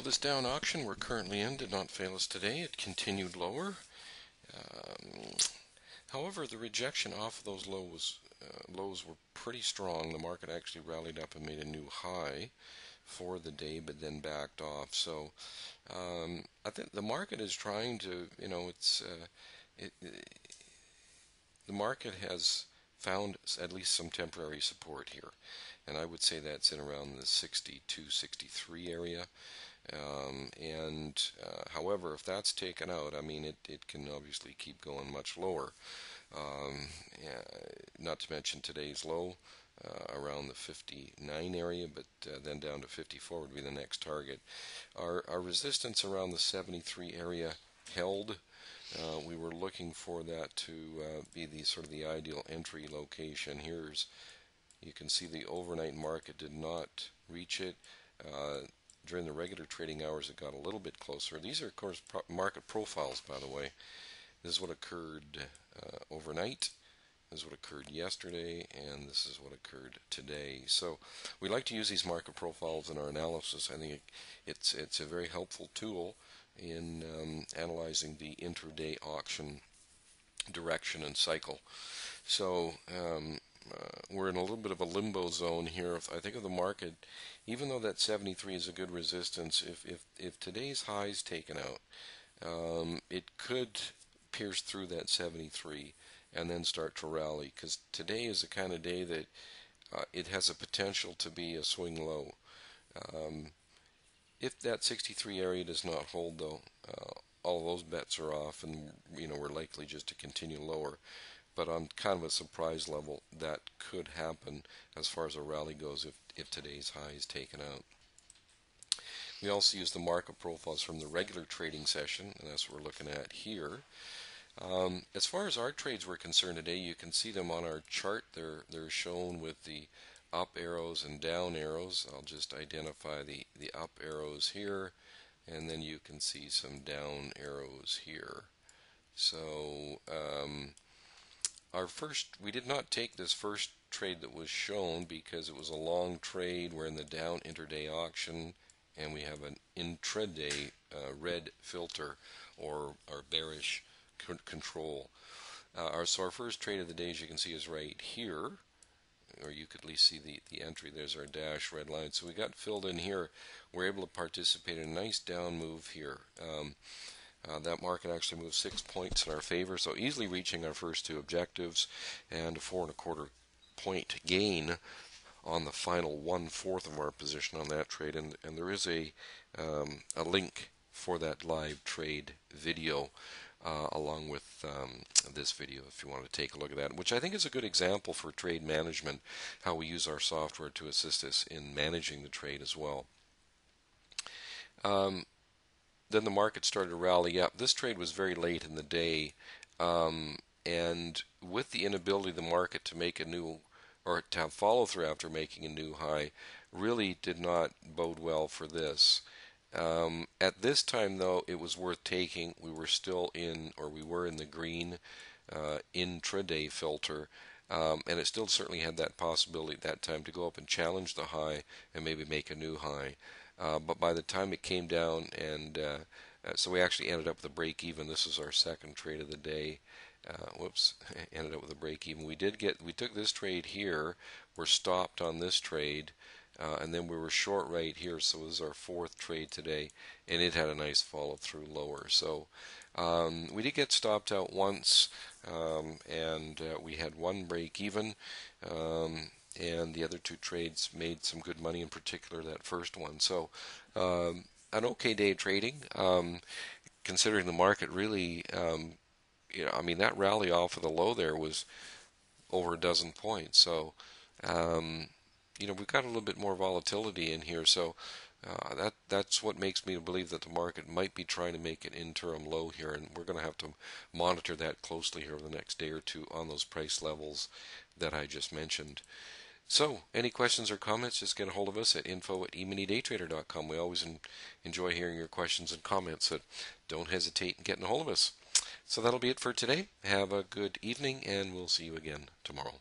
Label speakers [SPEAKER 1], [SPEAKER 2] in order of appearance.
[SPEAKER 1] Well, this down auction we're currently in did not fail us today. It continued lower. Um, However, the rejection off of those lows were pretty strong. The market actually rallied up and made a new high for the day, but then backed off. So I think the market is trying to, the market has found at least some temporary support here, and I would say that's in around the 62, 63 area. However, if that's taken out, I mean, it can obviously keep going much lower. Yeah, not to mention today's low around the 59 area, but then down to 54 would be the next target. Our resistance around the 73 area held. We were looking for that to be the sort of the ideal entry location. You can see the overnight market did not reach it. During the regular trading hours, it got a little bit closer. These are, of course, market profiles, by the way. This is what occurred overnight. This is what occurred yesterday, and this is what occurred today. So we like to use these market profiles in our analysis. I think it's a very helpful tool in analyzing the intraday auction direction and cycle. So we're in a little bit of a limbo zone here. If I think of the market, even though that 73 is a good resistance, if today's high is taken out, it could pierce through that 73 and then start to rally, because today is the kind of day that it has a potential to be a swing low. If that 63 area does not hold, though, all those bets are off, and we're likely just to continue lower. But on kind of a surprise level, that could happen as far as a rally goes if today's high is taken out. We also use the market profiles from the regular trading session, and that's what we're looking at here. As far as our trades were concerned today, you can see them on our chart. They're shown with the up arrows and down arrows. I'll just identify the up arrows here, and then you can see some down arrows here. So we did not take this first trade that was shown because it was a long trade. We're in the down intraday auction, and we have an intraday red filter or bearish control. So our first trade of the day, as you can see, is right here, or you could at least see the entry. There's our dash red line. So we got filled in here. We're able to participate in a nice down move here. That market actually moved 6 points in our favor, so easily reaching our first two objectives, and a 4.25 point gain on the final 1/4 of our position on that trade. And there is a link for that live trade video along with this video if you want to take a look at that, which I think is a good example for trade management, how we use our software to assist us in managing the trade as well. Then the market started to rally up. This trade was very late in the day, and with the inability of the market to make a new, or to have follow through after making a new high, really did not bode well for this. At this time, though, it was worth taking. We were still in, or we were in the green intraday filter, and it still certainly had that possibility at that time to go up and challenge the high and maybe make a new high. But by the time it came down, and so we actually ended up with a break even. This is our second trade of the day. Ended up with a break even. We took this trade here. We're stopped on this trade, and then we were short right here. So this is our fourth trade today, and it had a nice follow through lower. So we did get stopped out once, and we had one break even. And the other two trades made some good money, in particular that first one. So an okay day of trading, considering the market really, I mean, that rally off of the low there was over a dozen points. So we've got a little bit more volatility in here. So that's what makes me believe that the market might be trying to make an interim low here, and we're going to have to monitor that closely here over the next day or two on those price levels that I just mentioned. So, any questions or comments, just get a hold of us at info@eminidaytrader.com. We always enjoy hearing your questions and comments, so don't hesitate in getting a hold of us. So that'll be it for today. Have a good evening, and we'll see you again tomorrow.